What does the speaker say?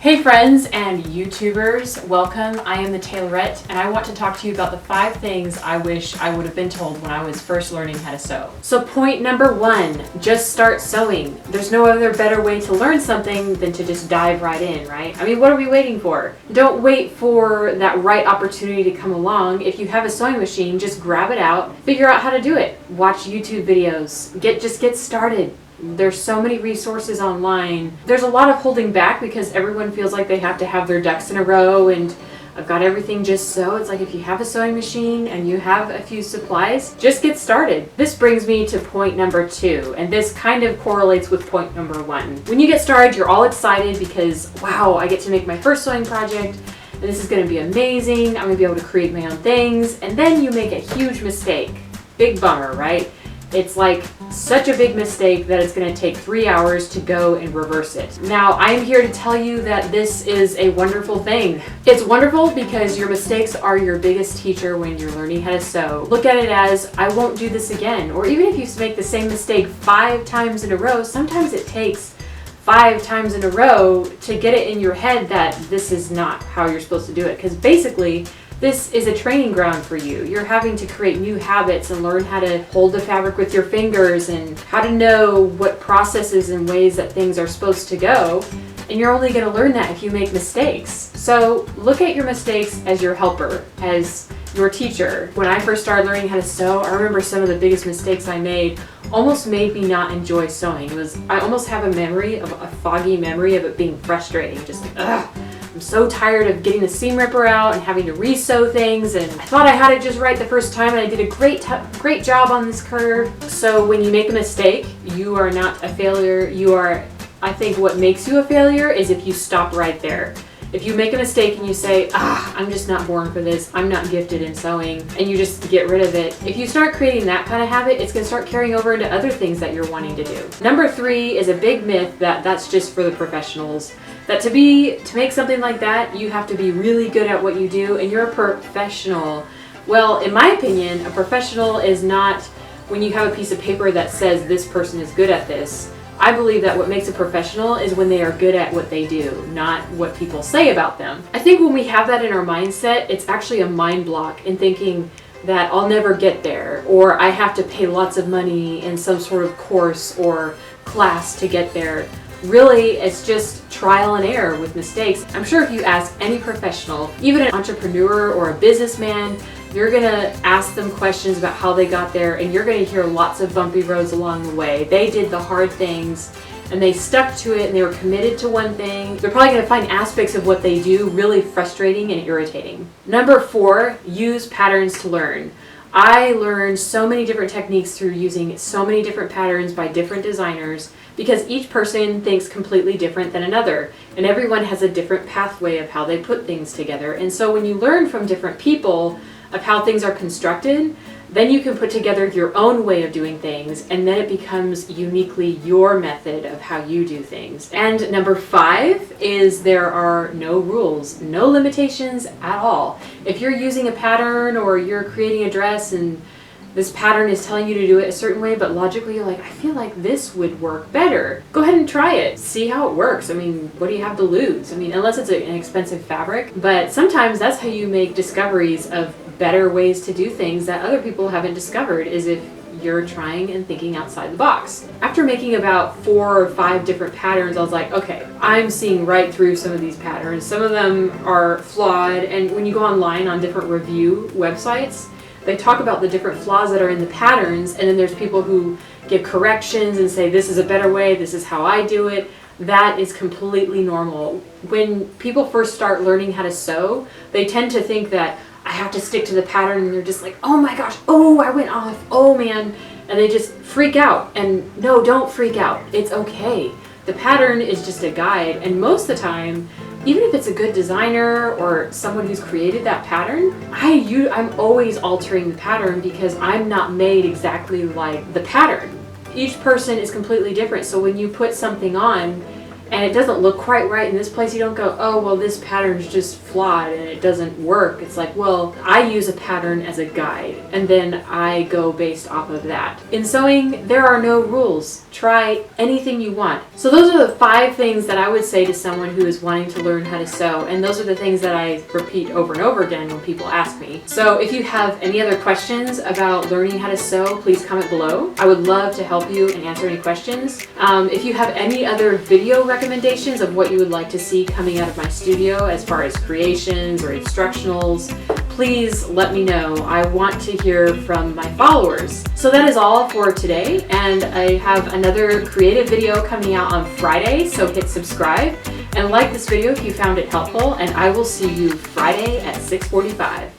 Hey friends and YouTubers, welcome. I am the Tailorette and I want to talk to you about the 5 things I wish I would have been told when I was first learning how to sew. So point number 1, just start sewing. There's no other better way to learn something than to just dive right in, right? I mean, what are we waiting for? Don't wait for that right opportunity to come along. If you have a sewing machine, just grab it out, figure out how to do it. Watch YouTube videos, just get started. There's so many resources online. There's a lot of holding back because everyone feels like they have to have their ducks in a row and I've got everything just so. It's like if you have a sewing machine and you have a few supplies, just get started. This brings me to point number 2, and this kind of correlates with point number 1. When you get started, you're all excited because, wow, I get to make my first sewing project and this is gonna be amazing. I'm gonna be able to create my own things. And then you make a huge mistake. Big bummer, right? It's like such a big mistake that it's going to take 3 hours to go and reverse it. Now, I'm here to tell you that this is a wonderful thing. It's wonderful because your mistakes are your biggest teacher when you're learning how to sew. Look at it as, I won't do this again. Or even if you make the same mistake 5 times in a row, sometimes it takes 5 times in a row to get it in your head that this is not how you're supposed to do it. Because basically, this is a training ground for you. You're having to create new habits and learn how to hold the fabric with your fingers and how to know what processes and ways that things are supposed to go. And you're only going to learn that if you make mistakes. So look at your mistakes as your helper, as your teacher. When I first started learning how to sew, I remember some of the biggest mistakes I made almost made me not enjoy sewing. I almost have a foggy memory of it being frustrating, just like, ugh. I'm so tired of getting the seam ripper out and having to re-sew things, and I thought I had it just right the first time and I did a great job on this curve. So when you make a mistake, you are not a failure. I think what makes you a failure is if you stop right there. If you make a mistake and you say, I'm just not born for this, I'm not gifted in sewing, and you just get rid of it, if you start creating that kind of habit, it's going to start carrying over into other things that you're wanting to do. Number 3 is a big myth that's just for the professionals. That to make something like that, you have to be really good at what you do, and you're a professional. Well, in my opinion, a professional is not when you have a piece of paper that says this person is good at this. I believe that what makes a professional is when they are good at what they do, not what people say about them. I think when we have that in our mindset, it's actually a mind block in thinking that I'll never get there, or I have to pay lots of money in some sort of course or class to get there. Really, it's just trial and error with mistakes. I'm sure if you ask any professional, even an entrepreneur or a businessman, you're gonna ask them questions about how they got there, and you're gonna hear lots of bumpy roads along the way. They did the hard things and they stuck to it and they were committed to one thing. They're probably gonna find aspects of what they do really frustrating and irritating. Number 4, use patterns to learn. I learned so many different techniques through using so many different patterns by different designers because each person thinks completely different than another, and everyone has a different pathway of how they put things together. And so when you learn from different people of how things are constructed, then you can put together your own way of doing things, and then it becomes uniquely your method of how you do things. And number 5 is there are no rules, no limitations at all. If you're using a pattern or you're creating a dress and this pattern is telling you to do it a certain way, but logically you're like, I feel like this would work better. Go ahead and try it. See how it works. I mean, what do you have to lose? I mean, unless it's an expensive fabric. But sometimes that's how you make discoveries of better ways to do things that other people haven't discovered, is if you're trying and thinking outside the box. After making about 4 or 5 different patterns, I was like, okay, I'm seeing right through some of these patterns. Some of them are flawed, and when you go online on different review websites, they talk about the different flaws that are in the patterns, and then there's people who give corrections and say, this is a better way, this is how I do it. That is completely normal. When people first start learning how to sew, they tend to think that I have to stick to the pattern, and they're just like, oh my gosh, oh, I went off, oh man, and they just freak out. And no, don't freak out. It's okay. The pattern is just a guide, and most of the time, even if it's a good designer or someone who's created that pattern, I'm always altering the pattern because I'm not made exactly like the pattern. Each person is completely different, so when you put something on, and it doesn't look quite right in this place, you don't go, oh, well, this pattern's just flawed and it doesn't work. It's like, well, I use a pattern as a guide, and then I go based off of that. In sewing, there are no rules. Try anything you want. So those are the 5 things that I would say to someone who is wanting to learn how to sew, and those are the things that I repeat over and over again when people ask me. So if you have any other questions about learning how to sew, please comment below. I would love to help you and answer any questions. If you have any other video recommendations of what you would like to see coming out of my studio as far as creations or instructionals, please let me know. I want to hear from my followers. So that is all for today, and I have another creative video coming out on Friday, so hit subscribe and like this video if you found it helpful, and I will see you Friday at 6:45.